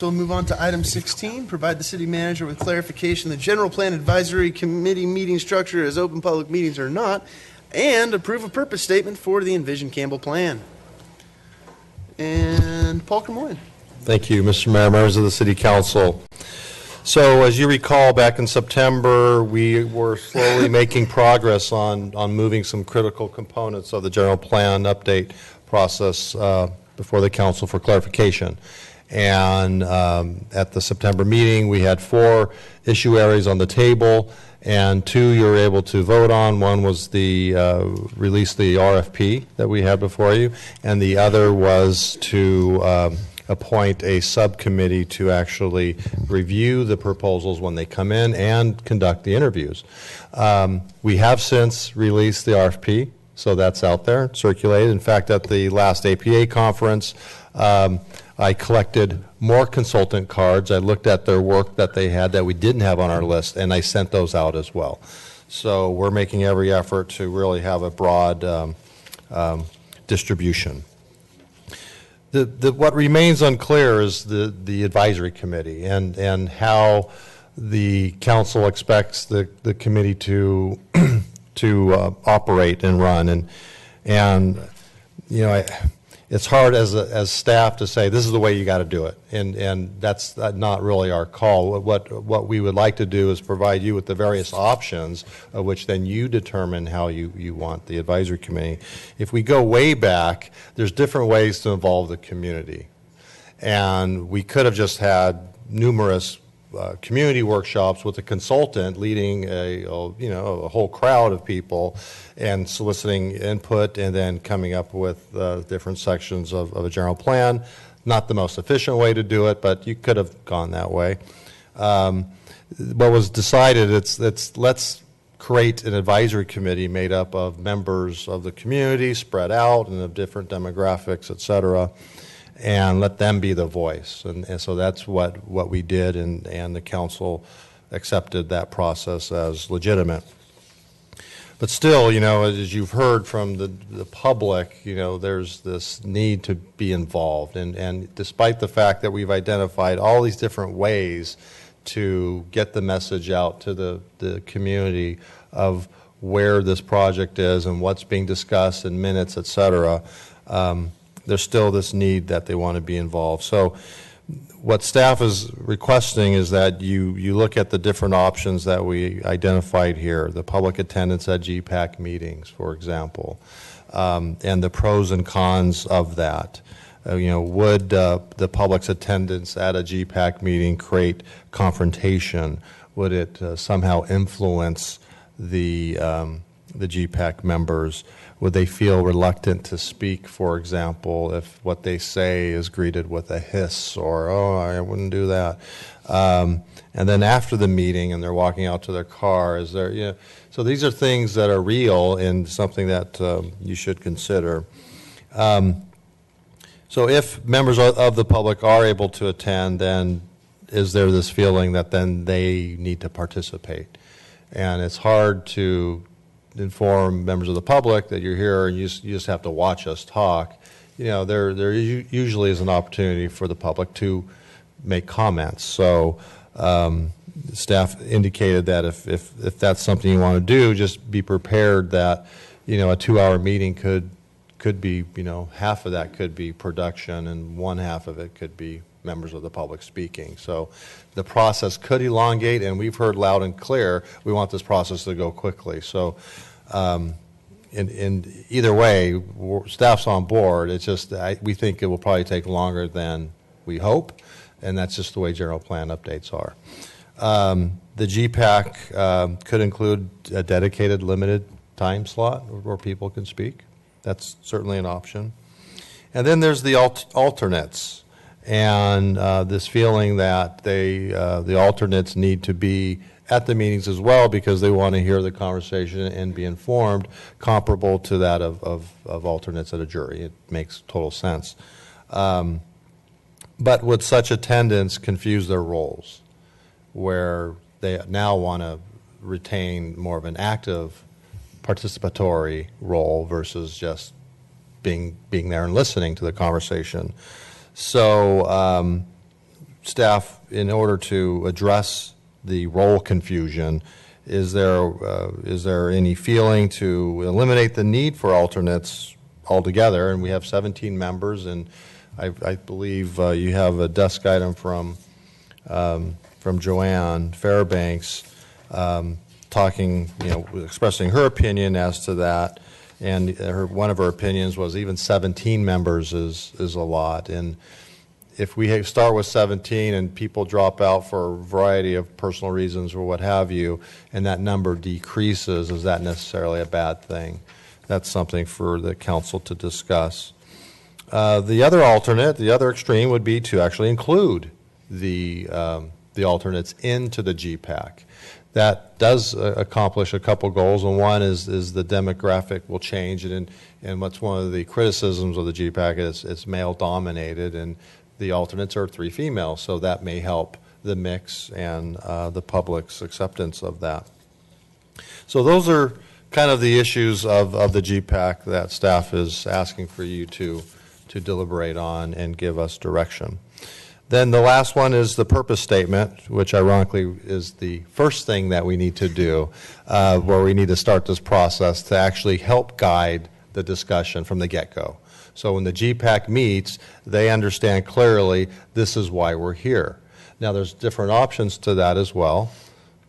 So we'll move on to item 16, provide the city manager with clarification the general plan advisory committee meeting structure as open public meetings or not, and approve a purpose statement for the Envision Campbell plan. And Paul Kermoyen. Thank you, Mr. Mayor, members of the City Council. So as you recall, back in September, we were slowly making progress on moving some critical components of the general plan update process before the council for clarification. And at the September meeting, we had 4 issue areas on the table, and 2 you were able to vote on. One was the release the RFP that we had before you, and the other was to appoint a subcommittee to actually review the proposals when they come in and conduct the interviews. We have since released the RFP, so that's out there, circulated. In fact, at the last APA conference, I collected more consultant cards. I looked at their work that they had that we didn't have on our list, and I sent those out as well. So we're making every effort to really have a broad distribution. What remains unclear is the advisory committee and how the council expects the committee to operate and run, and you know, it's hard as staff to say this is the way you got to do it, and that's not really our call. What we would like to do is provide you with the various options, of which then you determine how you want the advisory committee. If we go way back, there's different ways to involve the community, and we could have just had numerous community workshops with a consultant leading a whole crowd of people and soliciting input and then coming up with different sections of a general plan. Not the most efficient way to do it, but you could have gone that way. What was decided, let's create an advisory committee made up of members of the community spread out and of different demographics, et cetera, and let them be the voice. And so that's what we did, and the council accepted that process as legitimate. But still, you know, as you've heard from the public, you know, there's this need to be involved. And despite the fact that we've identified all these different ways to get the message out to the community of where this project is and what's being discussed in minutes, et cetera, there's still this need that they want to be involved. So what staff is requesting is that you look at the different options that we identified here, the public attendance at GPAC meetings, for example, and the pros and cons of that. You know, would the public's attendance at a GPAC meeting create confrontation? Would it somehow influence the GPAC members? Would they feel reluctant to speak, for example, if what they say is greeted with a hiss or, oh, I wouldn't do that? And then after the meeting and they're walking out to their car, is there, you know, so these are things that are real and something that you should consider. So if members of the public are able to attend, then is there this feeling that then they need to participate? And it's hard to inform members of the public that you're here and you just have to watch us talk. You know, there usually is an opportunity for the public to make comments. So staff indicated that if that's something you want to do, just be prepared that, you know, a 2-hour meeting could be, you know, half of that could be production and one half of it could be members of the public speaking. So the process could elongate, and we've heard loud and clear we want this process to go quickly. So in either way, staff's on board. It's just we think it will probably take longer than we hope, and that's just the way general plan updates are. The GPAC could include a dedicated limited time slot where people can speak. That's certainly an option. And then there's the alternates. And this feeling that the alternates need to be at the meetings as well because they want to hear the conversation and be informed, comparable to that of alternates at a jury. It makes total sense. But would such attendance confuse their roles, where they now want to retain more of an active participatory role versus just being there and listening to the conversation? So staff, in order to address the role confusion, is there any feeling to eliminate the need for alternates altogether? And we have 17 members, and I believe you have a desk item from Joanne Fairbanks talking, expressing her opinion as to that. And one of her opinions was even 17 members is a lot. And if we start with 17 and people drop out for a variety of personal reasons or what have you, and that number decreases, is that necessarily a bad thing? That's something for the council to discuss. The other alternate, the other extreme, would be to actually include the alternates into the GPAC. That does accomplish a couple goals, and one is the demographic will change, and what's one of the criticisms of the GPAC is it's male dominated, and the alternates are 3 females, so that may help the mix and the public's acceptance of that. So those are kind of the issues of the GPAC that staff is asking for you to deliberate on and give us direction. Then the last one is the purpose statement, which ironically is the first thing that we need to do, where we need to start this process to actually help guide the discussion from the get-go. So when the GPAC meets, they understand clearly this is why we're here. Now there's different options to that as well.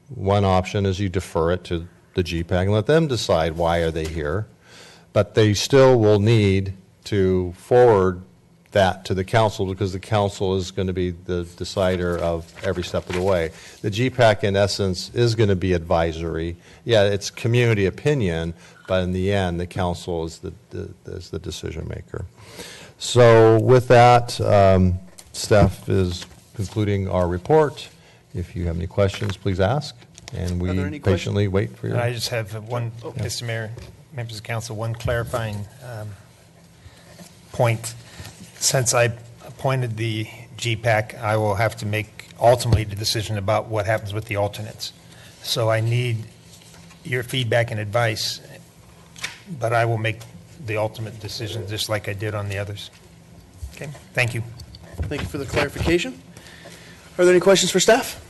One option is you defer it to the GPAC and let them decide why are they here, but they still will need to forward that to the council, because the council is going to be the decider of every step of the way. The GPAC, in essence, is going to be advisory. Yeah, it's community opinion, but in the end, the council is the decision maker. So with that, staff is concluding our report. If you have any questions, please ask, and we patiently wait for your. I just have one, Mr. Mayor, members of council, one clarifying point. Since I appointed the GPAC, I will have to make ultimately the decision about what happens with the alternates. So I need your feedback and advice, but I will make the ultimate decision just like I did on the others. Okay, thank you. Thank you for the clarification. Are there any questions for staff?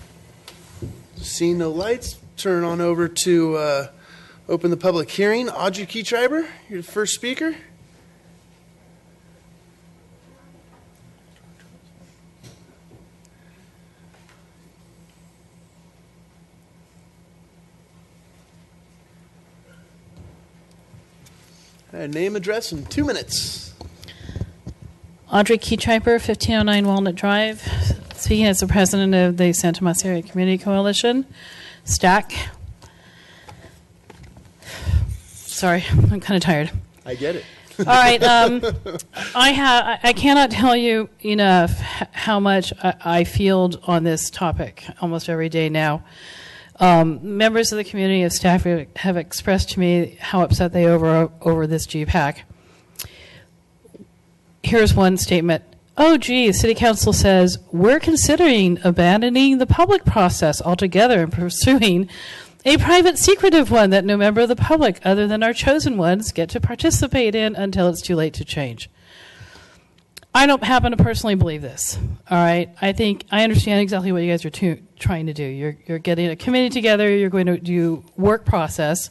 Seeing no lights, turn on over to open the public hearing. Audrey Keytriber, you're the first speaker. Name, address, and 2 minutes. Audrey Keytriper, 1509 Walnut Drive, speaking as the president of the Santa Mas Area Community Coalition, STAC. Sorry, I'm kind of tired. I get it. All right, I cannot tell you enough how much I field on this topic almost every day now. Members of the community of staff have expressed to me how upset they are over this GPAC. Here's one statement. Oh, gee, City Council says, we're considering abandoning the public process altogether and pursuing a private secretive one that no member of the public other than our chosen ones get to participate in until it's too late to change. I don't happen to personally believe this, all right? I understand exactly what you guys are trying to do. You're getting a committee together. You're going to do work process.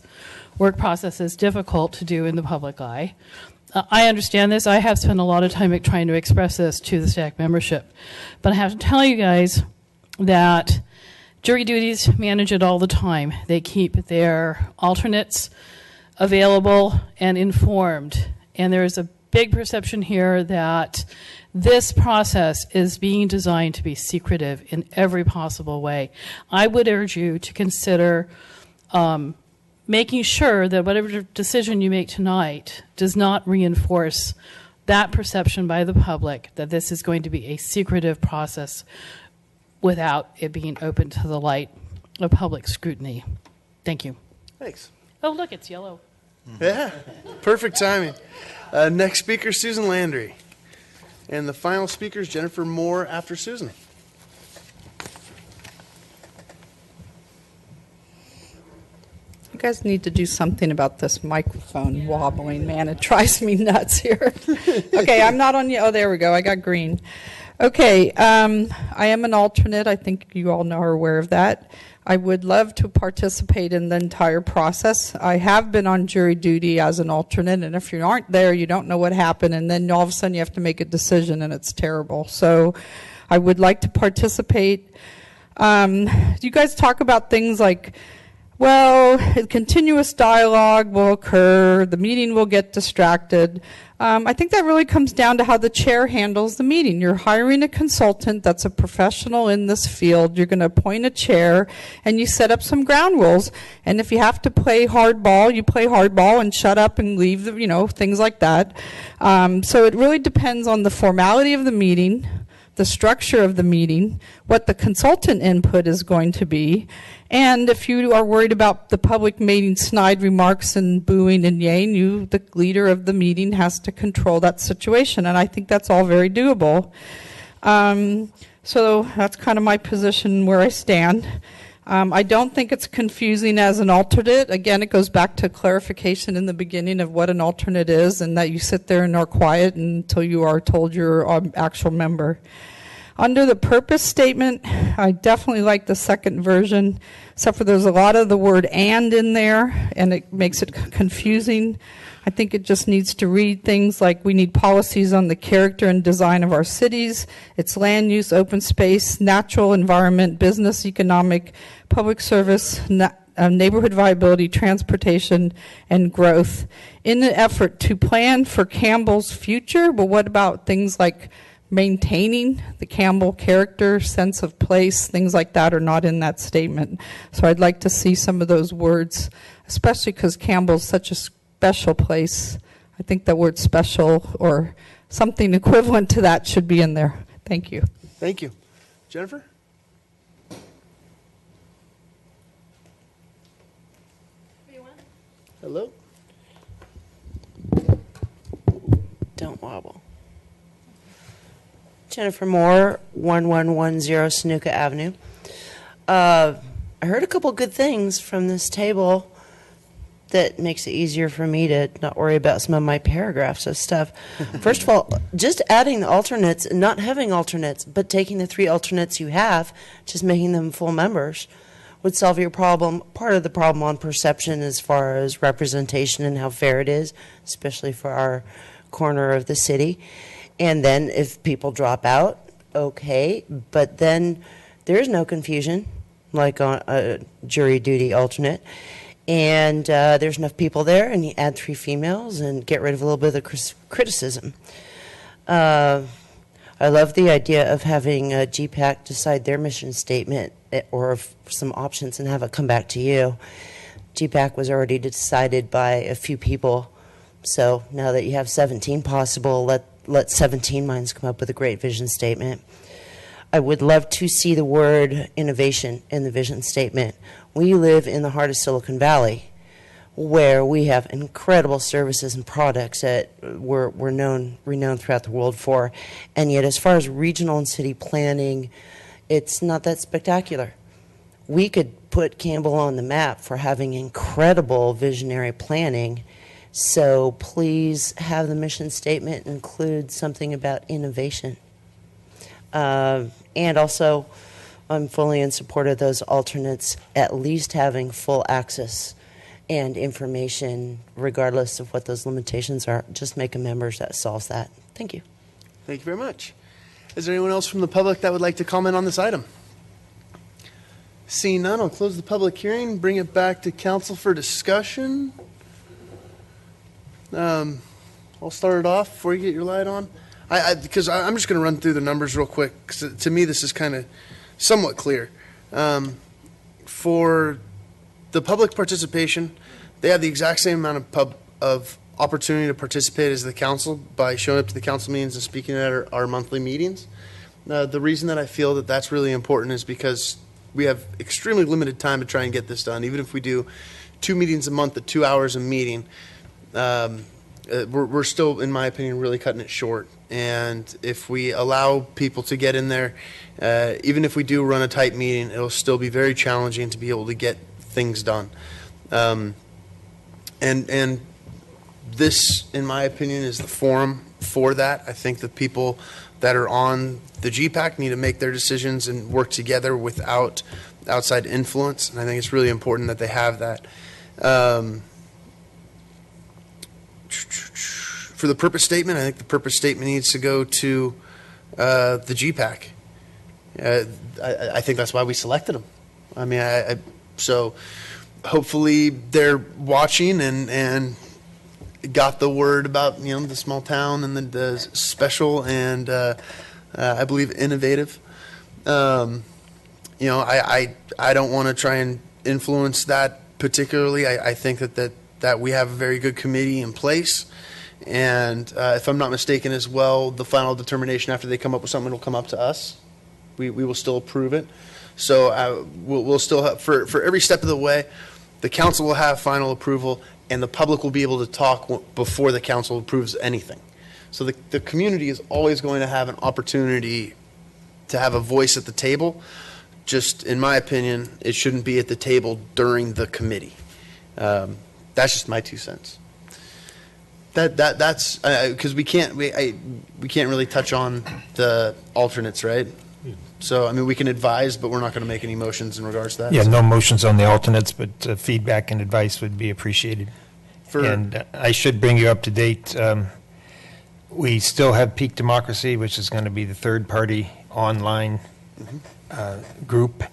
Work process is difficult to do in the public eye. I understand this. I have spent a lot of time trying to express this to the STAC membership. But I have to tell you guys that jury duties manage it all the time. They keep their alternates available and informed. And there is a big perception here that this process is being designed to be secretive in every possible way. I would urge you to consider making sure that whatever decision you make tonight does not reinforce that perception by the public that this is going to be a secretive process without it being open to the light of public scrutiny. Thank you. Thanks. Oh, look, it's yellow. Yeah, perfect timing. Next speaker, Susan Landry. And the final speaker is Jennifer Moore after Susan. You guys need to do something about this microphone wobbling, man. It drives me nuts here. Okay, I'm not on you. Oh, there we go. I got green. Okay, I am an alternate. I think you all are aware of that. I would love to participate in the entire process. I have been on jury duty as an alternate, and if you aren't there, you don't know what happened, and then all of a sudden you have to make a decision, and it's terrible. So I would like to participate. You guys talk about things like, well, a continuous dialogue will occur, the meeting will get distracted. I think that really comes down to how the chair handles the meeting. You're hiring a consultant that's a professional in this field. You're going to appoint a chair, and you set up some ground rules. And if you have to play hardball, you play hardball and shut up and leave, things like that. So it really depends on the formality of the meeting, the structure of the meeting, what the consultant input is going to be, and if you are worried about the public making snide remarks and booing and yaying, the leader of the meeting, has to control that situation, and I think that's all very doable. So that's kind of my position where I stand. I don't think it's confusing as an alternate. Again, it goes back to clarification in the beginning of what an alternate is, and that you sit there and are quiet until you are told you're an actual member. Under the purpose statement, I definitely like the second version, except for there's a lot of the word "and" in there, and it makes it confusing. I think it just needs to read things like we need policies on the character and design of our cities, its land use, open space, natural environment, business, economic, public service, neighborhood viability, transportation, and growth in an effort to plan for Campbell's future. But what about things like maintaining the Campbell character, sense of place, things like that are not in that statement. So I'd like to see some of those words, especially because Campbell's such a special place. I think the word special or something equivalent to that should be in there. Thank you. Thank you. Jennifer? Hello? Don't wobble. Jennifer Moore, 1110 Sanuka Avenue. I heard a couple good things from this table that makes it easier for me to not worry about some of my paragraphs of stuff. First of all, just adding the alternates and not having alternates, but taking the 3 alternates you have, just making them full members, would solve your problem. Part of the problem on perception as far as representation and how fair it is, especially for our corner of the city. And then if people drop out, okay, but then there's no confusion, like on a jury duty alternate. And there's enough people there, and you add 3 females and get rid of a little bit of the criticism. I love the idea of having GPAC decide their mission statement or some options and have it come back to you. GPAC was already decided by a few people, so now that you have 17 possible, let 17 minds come up with a great vision statement. I would love to see the word innovation in the vision statement. We live in the heart of Silicon Valley, where we have incredible services and products that we're renowned throughout the world for, and yet as far as regional and city planning, it's not that spectacular. We could put Campbell on the map for having incredible visionary planning. So please have the mission statement include something about innovation. And also, I'm fully in support of those alternates at least having full access and information regardless of what those limitations are. Just make them members. That solves that. Thank you. Thank you very much. Is there anyone else from the public that would like to comment on this item? Seeing none, I'll close the public hearing, bring it back to council for discussion. I'll start it off before you get your light on. Because I'm just going to run through the numbers real quick, because to me this is kind of somewhat clear. For the public participation, they have the exact same amount of opportunity to participate as the council by showing up to the council meetings and speaking at our monthly meetings. The reason that I feel that that's really important is because we have extremely limited time to try and get this done. Even if we do 2 meetings a month at 2 hours a meeting, we're still, in my opinion, really cutting it short. And if we allow people to get in there, even if we do run a tight meeting, it'll still be very challenging to be able to get things done. And this, in my opinion, is the forum for that. I think that people that are on the GPAC need to make their decisions and work together without outside influence, and I think it's really important that they have that. For the purpose statement, I think the purpose statement needs to go to the GPAC. I think that's why we selected them. I mean, so hopefully they're watching and got the word about, you know, the small town and the special and I believe innovative. You know, I don't want to try and influence that particularly. I think that we have a very good committee in place. And if I'm not mistaken as well, the final determination after they come up with something will come up to us. We will still approve it. So we'll still have, for every step of the way, the council will have final approval and the public will be able to talk before the council approves anything. So the community is always going to have an opportunity to have a voice at the table. Just in my opinion, it shouldn't be at the table during the committee. That's just my 2 cents. That's because we can't really touch on the alternates, right? So I mean, we can advise, but we're not going to make any motions in regards to that. Yeah, no motions on the alternates, but feedback and advice would be appreciated. For- And I should bring you up to date. We still have Peak Democracy, which is going to be the third-party online group.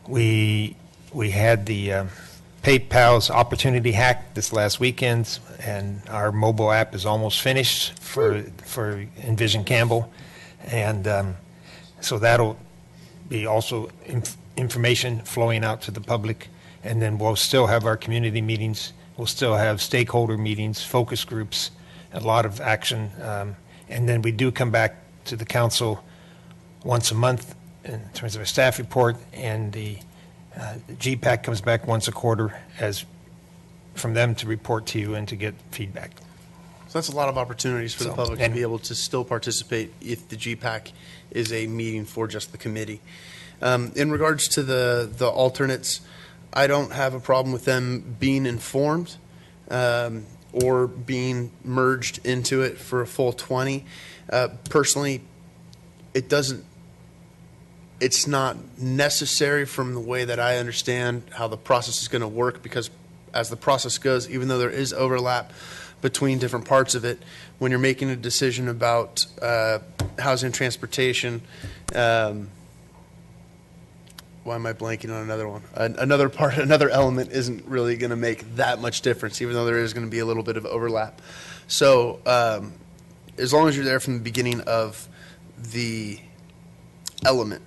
We had the PayPal's Opportunity Hack this last weekend, and our mobile app is almost finished for Envision Campbell. And so that'll be also information flowing out to the public. And then we'll still have our community meetings. We'll still have stakeholder meetings, focus groups, a lot of action. And then we do come back to the council once a month in terms of a staff report, and the GPAC comes back once a quarter as from them to report to you and to get feedback. So that's a lot of opportunities for the So, public to and- be able to still participate if the GPAC is a meeting for just the committee. In regards to the alternates, I don't have a problem with them being informed or being merged into it for a full 20. Personally, it's not necessary from the way that I understand how the process is going to work, because as the process goes, even though there is overlap between different parts of it, when you're making a decision about housing and transportation, why am I blanking on another one? Another element isn't really going to make that much difference, even though there is going to be a little bit of overlap. So as long as you're there from the beginning of the element,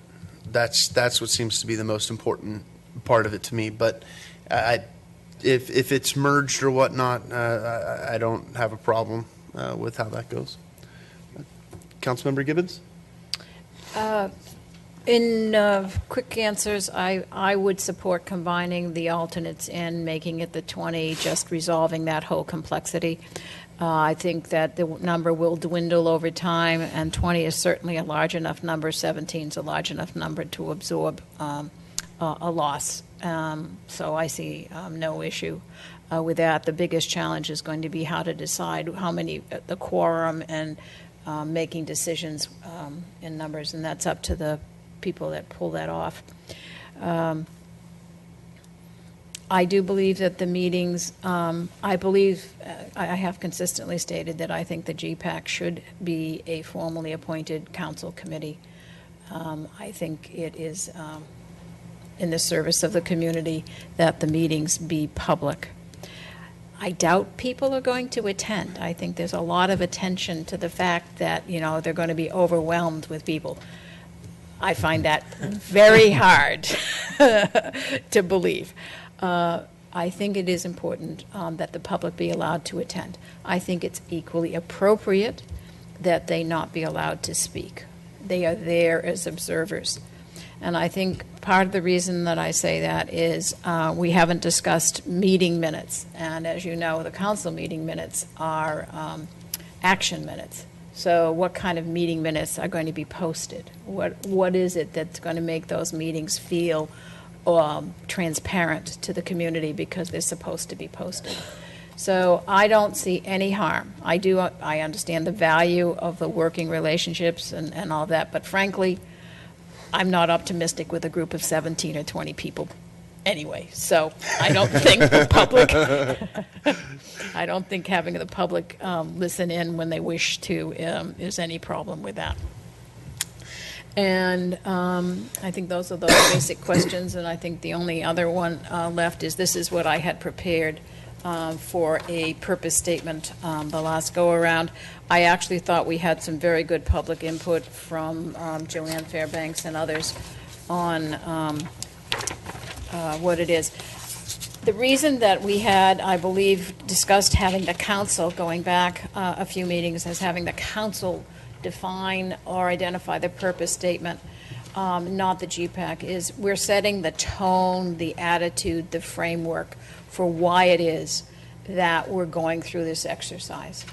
that's what seems to be the most important part of it to me. But if it's merged or whatnot, I don't have a problem with how that goes. Councilmember Gibbons? In quick answers, I would support combining the alternates and making it the 20, just resolving that whole complexity. I think that the number will dwindle over time, and 20 is certainly a large enough number. 17 is a large enough number to absorb a loss. So I see no issue with that. The biggest challenge is going to be how to decide how many, the quorum and making decisions in numbers, and that's up to the people that pull that off. I do believe that the meetings, I have consistently stated that I think the GPAC should be a formally appointed council committee. I think it is in the service of the community that the meetings be public. I doubt people are going to attend. I think there's a lot of attention to the fact that, you know, they're going to be overwhelmed with people. I find that very hard to believe. I think it is important that the public be allowed to attend. I think it's equally appropriate that they not be allowed to speak. They are there as observers. And I think part of the reason that I say that is we haven't discussed meeting minutes. And as you know, the council meeting minutes are action minutes. So what kind of meeting minutes are going to be posted? What is it that's going to make those meetings feel transparent to the community, because they're supposed to be posted? So I don't see any harm. I understand the value of the working relationships and all that, but frankly, I'm not optimistic with a group of 17 or 20 people anyway. So I don't think the public, I don't think having the public listen in when they wish to is any problem with that. And I think those are the basic questions, and I think the only other one left is, this is what I had prepared for a purpose statement the last go-around. I actually thought we had some very good public input from Joanne Fairbanks and others on what it is. The reason that we had, I believe, discussed having the council, going back a few meetings, as having the council define or identify the purpose statement, not the GPAC, is we're setting the tone, the attitude, the framework for why it is that we're going through this exercise.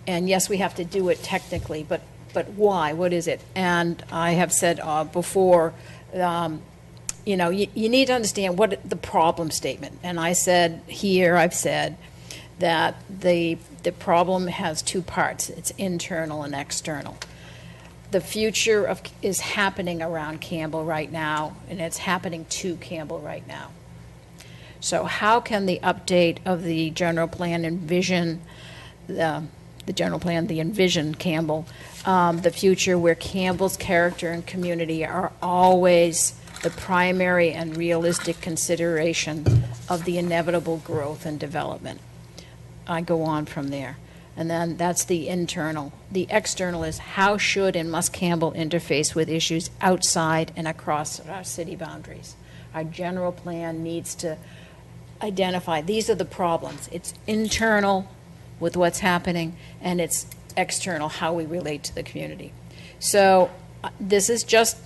And yes, we have to do it technically, but why? What is it? And I have said before, you know, you need to understand what the problem statement. And I said here, I've said that the problem has two parts. It's internal and external. The future is happening around Campbell right now, and it's happening to Campbell right now. So how can the update of the general plan envision the envision Campbell, the future where Campbell's character and community are always the primary and realistic consideration of the inevitable growth and development? I go on from there. And then that's the internal. The external is, how should and must Campbell interface with issues outside and across our city boundaries? Our general plan needs to identify, these are the problems. It's internal with what's happening, and it's external, how we relate to the community. So this is just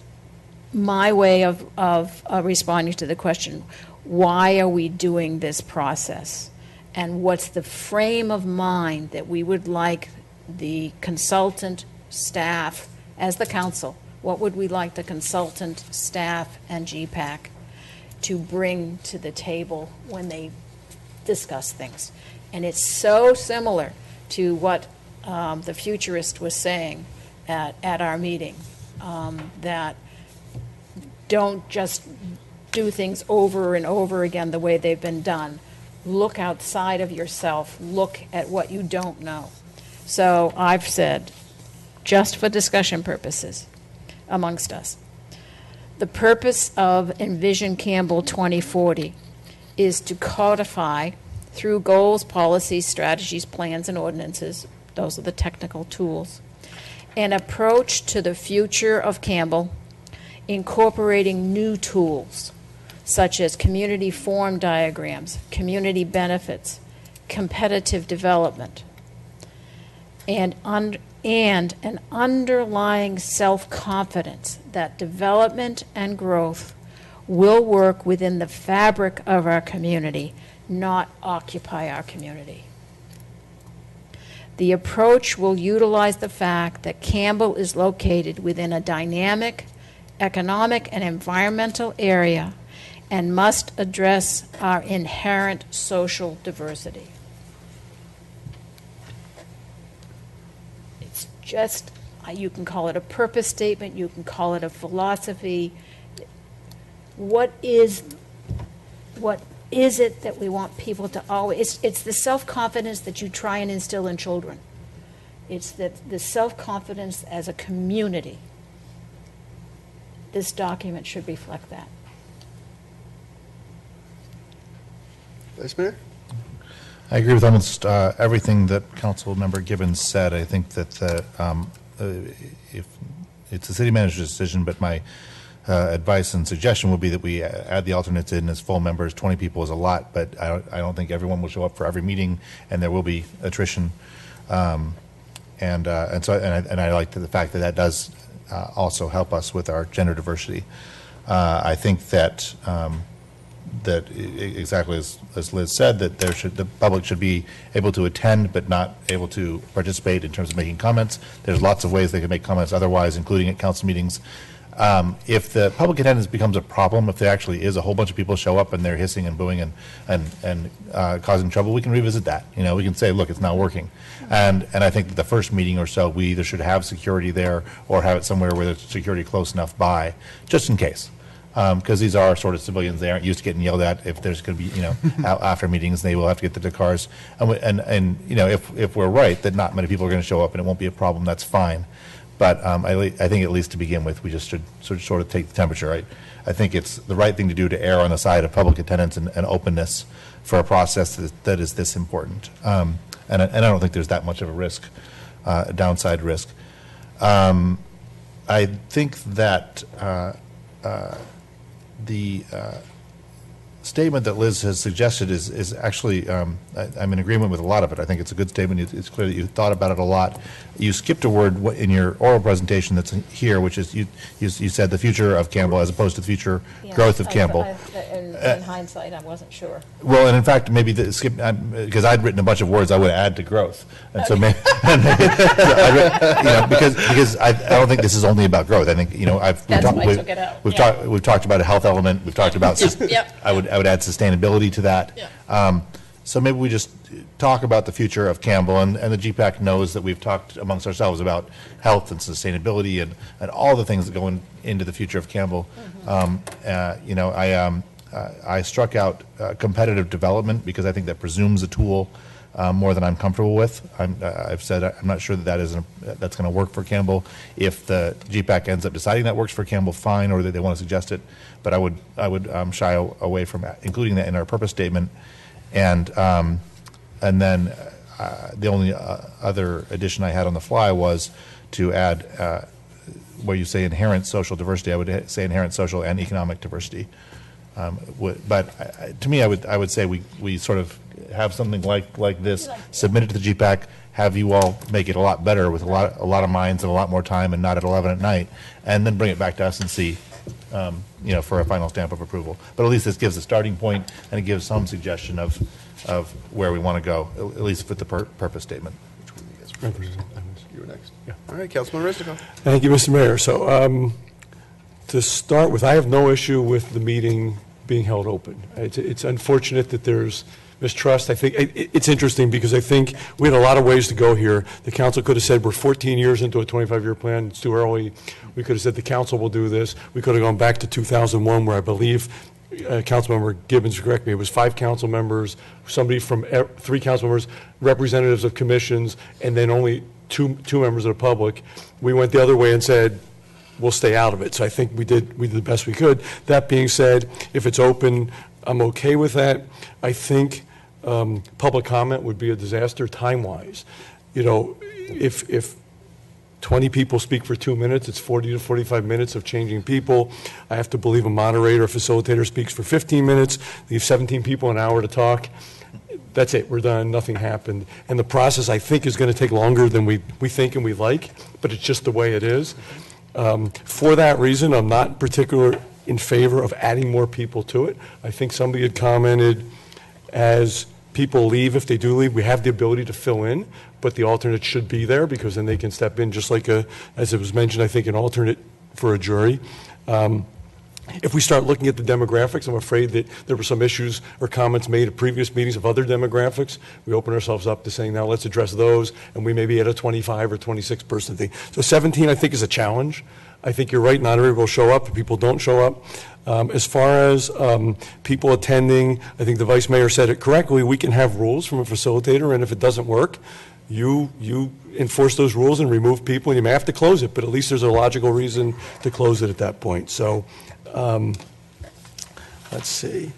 my way of responding to the question, why are we doing this process? And what's the frame of mind that we would like the consultant staff, as the council, what would we like the consultant staff and GPAC to bring to the table when they discuss things? And it's so similar to what the futurist was saying at our meeting, that don't just do things over and over again the way they've been done. Look outside of yourself. Look at what you don't know. So I've said, just for discussion purposes amongst us, the purpose of Envision Campbell 2040 is to codify through goals, policies, strategies, plans, and ordinances, those are the technical tools, an approach to the future of Campbell, incorporating new tools such as community form diagrams, community benefits, competitive development, and an underlying self-confidence that development and growth will work within the fabric of our community, not occupy our community. The approach will utilize the fact that Campbell is located within a dynamic economic and environmental area and must address our inherent social diversity. It's just, you can call it a purpose statement, you can call it a philosophy. What is it that we want people to always, it's the self-confidence that you try and instill in children. It's the self-confidence as a community. This document should reflect that. Vice Mayor? I agree with almost everything that Council Member Gibbons said. I think that if it's the city manager's decision, but my advice and suggestion would be that we add the alternates in as full members. 20 people is a lot, but I don't think everyone will show up for every meeting, and there will be attrition. And I like the fact that that does also help us with our gender diversity. I think that that exactly as Liz said, that the public should be able to attend but not able to participate in terms of making comments. There's lots of ways they can make comments otherwise, including at council meetings. If the public attendance becomes a problem, if there actually is a whole bunch of people show up and they're hissing and booing and causing trouble, we can revisit that. We can say, look, it's not working. And I think that the first meeting or so, we either should have security there or have it somewhere where there's security close enough by, just in case. Because these are sort of civilians, they aren't used to getting yelled at. If there's going to be, after meetings, they will have to get to the cars. And if we're right that not many people are going to show up and it won't be a problem, that's fine. But I think at least to begin with, we just should sort of take the temperature. I think it's the right thing to do to err on the side of public attendance and openness for a process that is this important. And I don't think there's that much of a risk, a downside risk. I think that the statement that Liz has suggested is actually, I'm in agreement with a lot of it. I think it's a good statement. It's clear that you thought about it a lot. You skipped a word in your oral presentation that's here, which is you said the future of Campbell as opposed to the future growth of Campbell. In hindsight, I wasn't sure. Well, and in fact, maybe because I'd written a bunch of words I would add to growth, and so maybe, because I don't think this is only about growth. I think we've talked about a health element. We've talked about. Yep. I would add sustainability to that. Yeah. So maybe we just talk about the future of Campbell, and the GPAC knows that we've talked amongst ourselves about health and sustainability and all the things that go into the future of Campbell. I struck out competitive development because I think that presumes a tool more than I'm comfortable with. I've said I'm not sure that's going to work for Campbell. If the GPAC ends up deciding that works for Campbell, fine, or that they want to suggest it. But I would shy away from including that in our purpose statement. And then the only other addition I had on the fly was to add where you say inherent social diversity. I would say inherent social and economic diversity. But to me, I would say we sort of have something like this submitted to the GPAC, have you all make it a lot better with a lot of minds and a lot more time and not at 11 at night, and then bring it back to us and see, for a final stamp of approval. But at least this gives a starting point and it gives some suggestion of where we want to go, at least with the purpose statement. You were next. Yeah. All right, Councilman Resnick. Thank you, Mr. Mayor. So to start with, I have no issue with the meeting being held open. It's unfortunate that there's mistrust. I think it's interesting because I think we had a lot of ways to go here. The council could have said we're 14 years into a 25-year plan. It's too early. We could have said the council will do this. We could have gone back to 2001 where I believe Councilmember Gibbons, correct me, it was 5 council members, somebody from 3 council members, representatives of commissions, and then only two members of the public. We went the other way and said, we'll stay out of it. So I think we did the best we could. That being said, if it's open, I'm okay with that. I think public comment would be a disaster time-wise. If 20 people speak for 2 minutes, it's 40 to 45 minutes of changing people. I have to believe a moderator or facilitator speaks for 15 minutes, leave 17 people an hour to talk. That's it, we're done, nothing happened. And the process, I think, is going to take longer than we think and we like, but it's just the way it is. For that reason, I'm not particularly in favor of adding more people to it. I think somebody had commented, as people leave, if they do leave, we have the ability to fill in, but the alternate should be there because then they can step in just like, as it was mentioned, I think an alternate for a jury. If we start looking at the demographics, I'm afraid that there were some issues or comments made at previous meetings of other demographics. We open ourselves up to saying, now let's address those, and we may be at a 25 or 26 person thing. So 17, I think, is a challenge. I think you're right, not everybody will show up, people don't show up. As far as people attending, I think the Vice Mayor said it correctly, we can have rules from a facilitator, and if it doesn't work, you enforce those rules and remove people, and you may have to close it, but at least there's a logical reason to close it at that point. So let's see.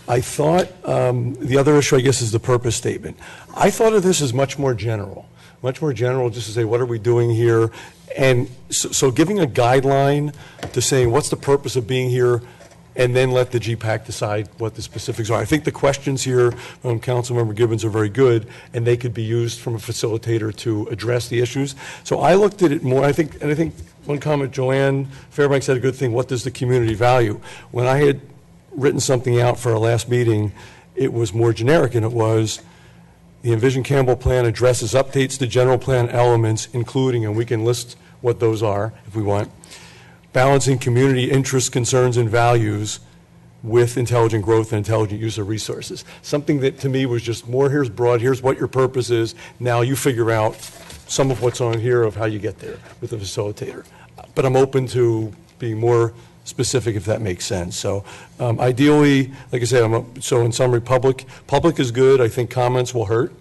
I thought the other issue, I guess, is the purpose statement. I thought of this as much more general, just to say, what are we doing here? And so giving a guideline to saying, what's the purpose of being here, and then let the GPAC decide what the specifics are. I think the questions here from Councilmember Gibbons are very good, and they could be used from a facilitator to address the issues. So I looked at it more, I think one comment, Joanne Fairbanks said a good thing, what does the community value? When I had written something out for our last meeting, it was more generic, and it was, The Envision Campbell Plan addresses updates to general plan elements, including, and we can list what those are if we want, balancing community interests, concerns, and values with intelligent growth and intelligent use of resources. Something that to me was just more, here's broad, here's what your purpose is, now you figure out some of what's on here of how you get there with the facilitator. But I'm open to being more specific if that makes sense. So ideally, like I said, so in summary, public is good. I think comments will hurt,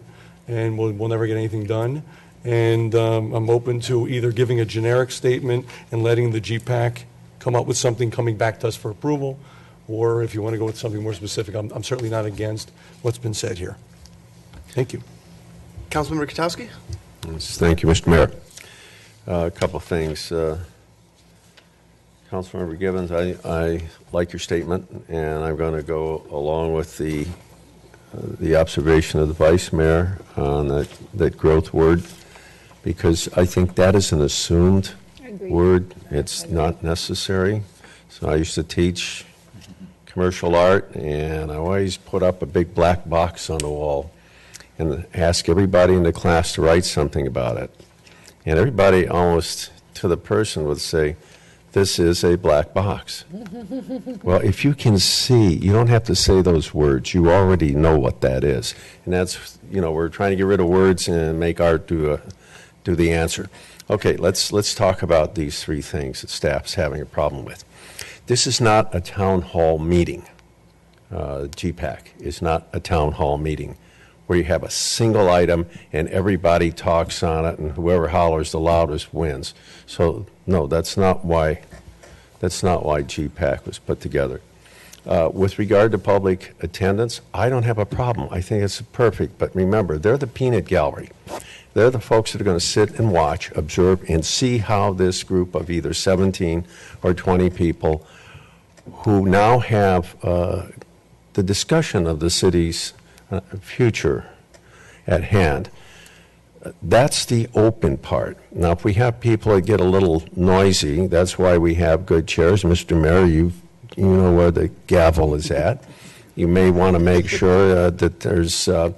and we'll never get anything done. And I'm open to either giving a generic statement and letting the GPAC come up with something coming back to us for approval, or if you want to go with something more specific, I'm certainly not against what's been said here. Thank you. Councilmember Kotowski? Thank you, Mr. Mayor. A couple of things. Councilmember Gibbons, I like your statement, and I'm going to go along with the observation of the Vice Mayor on that growth word, because I think that is an assumed word. It's not necessary. So I used to teach commercial art, and I always put up a big black box on the wall and ask everybody in the class to write something about it. And everybody, almost to the person, would say, "This is a black box." Well, if you can see, you don't have to say those words. You already know what that is. And that's, we're trying to get rid of words and make art do the answer. Okay, let's talk about these three things that staff's having a problem with. This is not a town hall meeting. GPAC is not a town hall meeting where you have a single item and everybody talks on it and whoever hollers the loudest wins. So no, that's not why GPAC was put together. With regard to public attendance, I don't have a problem. I think it's perfect. But remember, they're the peanut gallery. They're the folks that are going to sit and watch, observe, and see how this group of either 17 or 20 people who now have the discussion of the city's future at hand. That's the open part. Now, if we have people that get a little noisy, that's why we have good chairs. Mr. Mayor, you know where the gavel is at. You may want to make sure that there's, I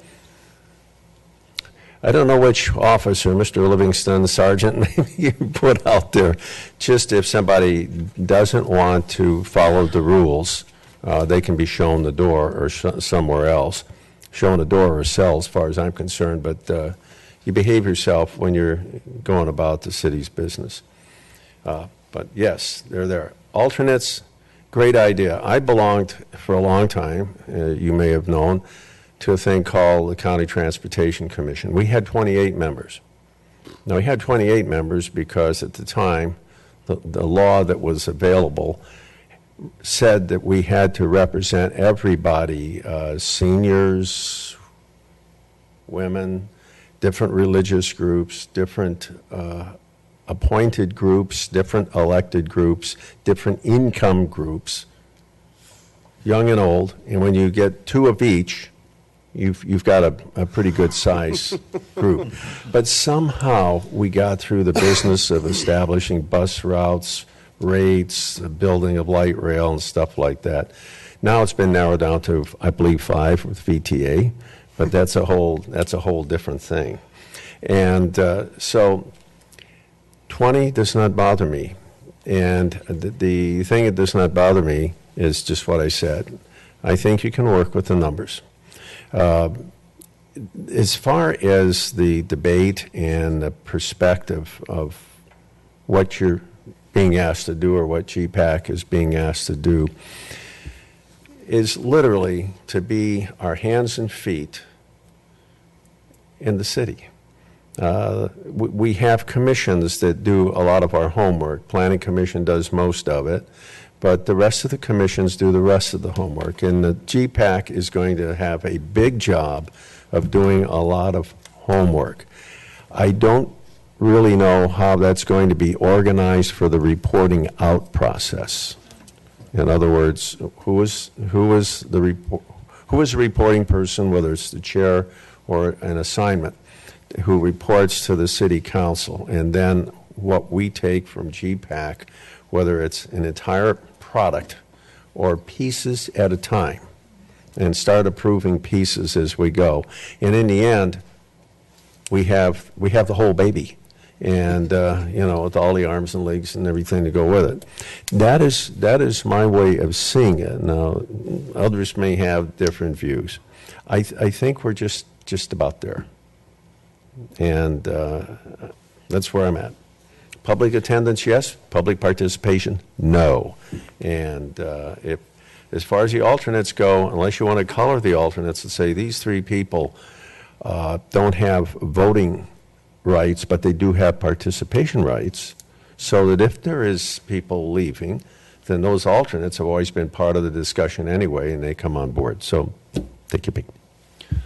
don't know which officer, Mr. Livingston, Sergeant, maybe you put out there, just if somebody doesn't want to follow the rules, they can be shown the door or somewhere else. Shown the door or cell as far as I'm concerned, but you behave yourself when you're going about the city's business. But yes, they're there. Alternates, great idea. I belonged for a long time, you may have known, to a thing called the County Transportation Commission. We had 28 members. Now, we had 28 members because at the time, the law that was available said that we had to represent everybody, seniors, women, different religious groups, different appointed groups, different elected groups, different income groups, young and old. And when you get two of each, you've got a pretty good size group. But somehow we got through the business of establishing bus routes, rates, the building of light rail and stuff like that. Now it's been narrowed down to, I believe, 5 with VTA, but that's a whole different thing. And so 20 does not bother me. And the thing that does not bother me is just what I said. I think you can work with the numbers. As far as the debate and the perspective of what you're being asked to do or what GPAC is being asked to do is literally to be our hands and feet in the city. We have commissions that do a lot of our homework. Planning Commission does most of it, but the rest of the commissions do the rest of the homework. And the GPAC is going to have a big job of doing a lot of homework. I don't really know how that's going to be organized for the reporting out process. In other words, who is the reporting person, whether it's the chair or an assignment, who reports to the city council, and then what we take from GPAC, whether it's an entire product or pieces at a time. and start approving pieces as we go. And in the end, we have the whole baby, and with all the arms and legs and everything to go with it. That is my way of seeing it. Now, others may have different views. I think we're just about there, and that's where I'm at. Public attendance, yes. Public participation, no. And if, as far as the alternates go, unless you want to color the alternates and say these three people don't have voting rights, but they do have participation rights, so that if there is people leaving, then those alternates have always been part of the discussion anyway, and they come on board. So take your pick. All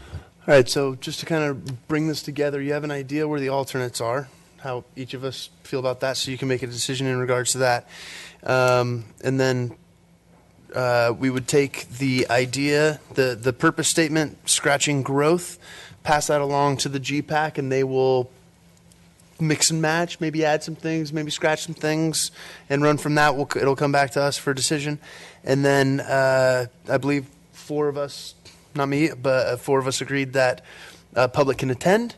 right, so just to kind of bring this together, you have an idea where the alternates are, how each of us feel about that, so you can make a decision in regards to that. And then we would take the idea, the purpose statement, scratching growth, pass that along to the GPAC, and they will mix and match, maybe add some things, maybe scratch some things, and run from that. It'll come back to us for a decision. And then I believe four of us, not me, but four of us agreed that public can attend,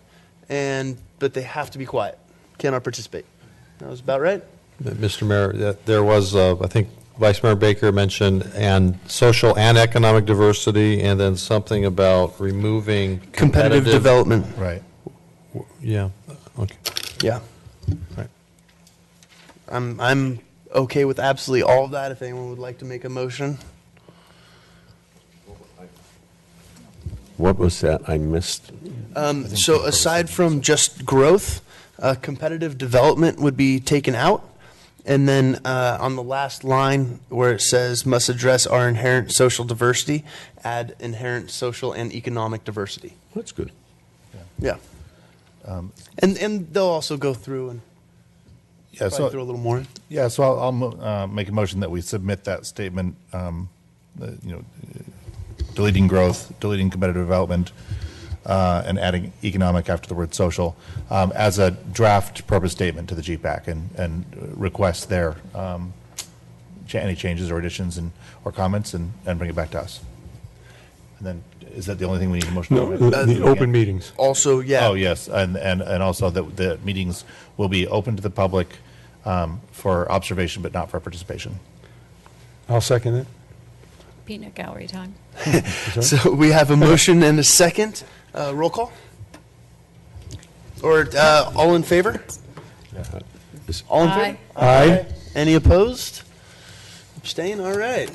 but they have to be quiet, cannot participate. That was about right. Mr. Mayor, there was, I think Vice Mayor Baker mentioned, and social and economic diversity, and then something about removing Competitive development. Right. Yeah, okay. Yeah. Right. I'm okay with absolutely all of that. If anyone would like to make a motion. What was that? I missed. So aside from just growth, competitive development would be taken out. And then on the last line where it says must address our inherent social diversity, add inherent social and economic diversity. That's good. Yeah. And they'll also go through and Yeah, probably throw a little more in. Yeah, so I'll make a motion that we submit that statement, deleting growth, deleting competitive development, and adding economic after the word social, as a draft purpose statement to the GPAC, and request their any changes or additions or comments, and bring it back to us. And then, is that the only thing we need a motion No, for? the open meetings. Also, yeah. Oh, yes, and also that the meetings will be open to the public for observation, but not for participation. I'll second it. Peanut gallery time. So we have a motion and a second. Roll call? Or all in favor? All in favor? Aye. Any opposed? Abstain? All right.